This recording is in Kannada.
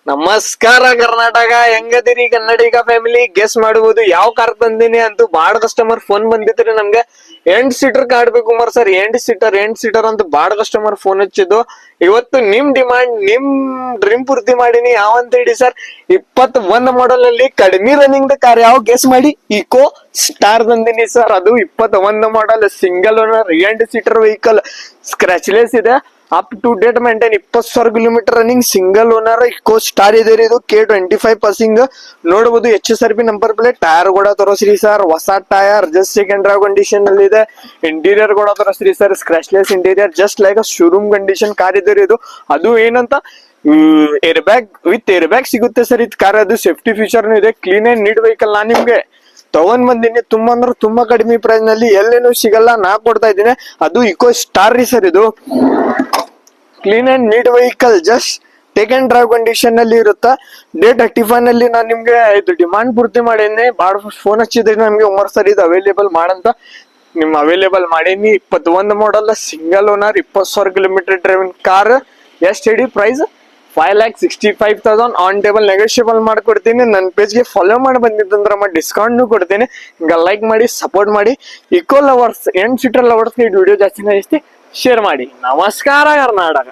ನಮಸ್ಕಾರ ಕರ್ನಾಟಕ, ಹೆಂಗದಿರಿ ಕನ್ನಡಿಗ ಫ್ಯಾಮಿಲಿ? ಗೆಸ್ ಮಾಡಬಹುದು ಯಾವ ಕಾರ್ ತಂದಿನಿ ಅಂತೂ ಬಾಳ ಕಸ್ಟಮರ್ ಫೋನ್ ಬಂದಿತ್ರಿ ನಮ್ಗೆ. 8 ಸೀಟರ್ ಕಾರ್ ಬೇಕು ಕುಮಾರ್ ಸರ್, 8 ಸೀಟರ್ ಅಂತ ಬಾಳ ಕಸ್ಟಮರ್ ಫೋನ್ ಹಚ್ಚಿದ್ದು. ಇವತ್ತು ನಿಮ್ ಡಿಮಾಂಡ್, ನಿಮ್ ಡ್ರೀಮ್ ಪೂರ್ತಿ ಮಾಡೀನಿ. ಯಾವಂತ ಹೇಳಿ ಸರ್, 21 ಮಾಡೆಲ್ ಅಲ್ಲಿ ಕಡಿಮೆ ರನ್ನಿಂಗ್ ಕಾರ್ ಯಾವ ಗೆಸ್ ಮಾಡಿ? ಇಕೋ ಸ್ಟಾರ್ ತಂದಿನಿ ಸರ್. ಅದು 21 model, single owner, 8 seater vehicle, scratchless ಇದೆ, up to date maintain, 20,000 kilometre running, single owner, Eeco star ಇದೆ ರೀ. ಇದು K25 ಪಾಸಿಂಗ್ ನೋಡಬಹುದು. HSRP ನಂಬರ್ ಪ್ಲೇಟ್, ಟೈರ್ ಕೂಡ ತೋರಿಸ್ರಿ ಸರ್, ಹೊಸ tyre, just second drive condition ಅಲ್ಲಿ ಇದೆ. ಇಂಟೀರಿಯರ್ ಕೂಡ ತೋರಿಸ್ರಿ sir, scratchless interior, just like showroom condition car ಇದೆ ರೀ ಇದು. ಅದು ಏನಂತ air bag with air bag ಸಿಗುತ್ತೆ ಸರ್ ಇದು ಕಾರ್. ಅದು ಸೇಫ್ಟಿ ಫೀಚರ್ ಇದೆ, ಕ್ಲೀನ್ ಅಂಡ್ ನೀಟ್ ವೆಹಿಕಲ್. ನಾನ್ ನಿಮ್ಗೆ ತಗೊಂಡ್ ಬಂದಿನಿ ತುಂಬಾ ಅಂದ್ರೆ ತುಂಬಾ ಕಡಿಮೆ ಪ್ರೈಸ್ ನಲ್ಲಿ, ಎಲ್ಲೇನು ಸಿಗಲ್ಲ, ನಾ ಕೊಡ್ತಾ ಇದ್ದೀನಿ. ಅದು ಇಕೋ ಸ್ಟಾರ್ ರೀ ಸರ್. ಇದು clean and neat vehicle, just take and drive condition ಅಲ್ಲಿ ಇರುತ್ತಾ. ಡೇಟ್ 35 ನಲ್ಲಿ ನಾನು ನಿಮ್ಗೆ ಇದು ಡಿಮಾಂಡ್ ಪೂರ್ತಿ ಮಾಡೇನಿ. ಬಾಳ ಫೋನ್ ಹಚ್ಚಿದ್ರಿ ನಮ್ಗೆ, ಉಮರ್ ಸರ್ ಇದು ಅವೈಲೇಬಲ್ ಮಾಡಂತ. ನಿಮ್ ಅವೈಲೇಬಲ್ ಮಾಡೇನಿ. 21 model, single owner, 20,000 kilometre driving car. ಎಷ್ಟು ಹೇಳಿ ಪ್ರೈಸ್? 5,65,000 ಆನ್ ಟೇಬಲ್, ನೆಗೋಷಿಯಬಲ್ ಮಾಡ್ಕೊಡ್ತೀನಿ. ನನ್ನ ಪೇಜ್ಗೆ ಫಾಲೋ ಮಾಡಿ ಬಂದಿದ್ದಂದ್ರೆ ಡಿಸ್ಕೌಂಟ್ ಕೊಡ್ತೀನಿ. ಈಗ ಲೈಕ್ ಮಾಡಿ, ಸಪೋರ್ಟ್ ಮಾಡಿ. ಇಕೋ ಲವರ್ಸ್, 8 ಸೀಟರ್ ಲವರ್ಸ್ಗೆ ಈ ವಿಡಿಯೋ ಜಾಸ್ತಿ ಇಷ್ಟ, ಶೇರ್ ಮಾಡಿ. ನಮಸ್ಕಾರ ಕರ್ನಾಟಕ.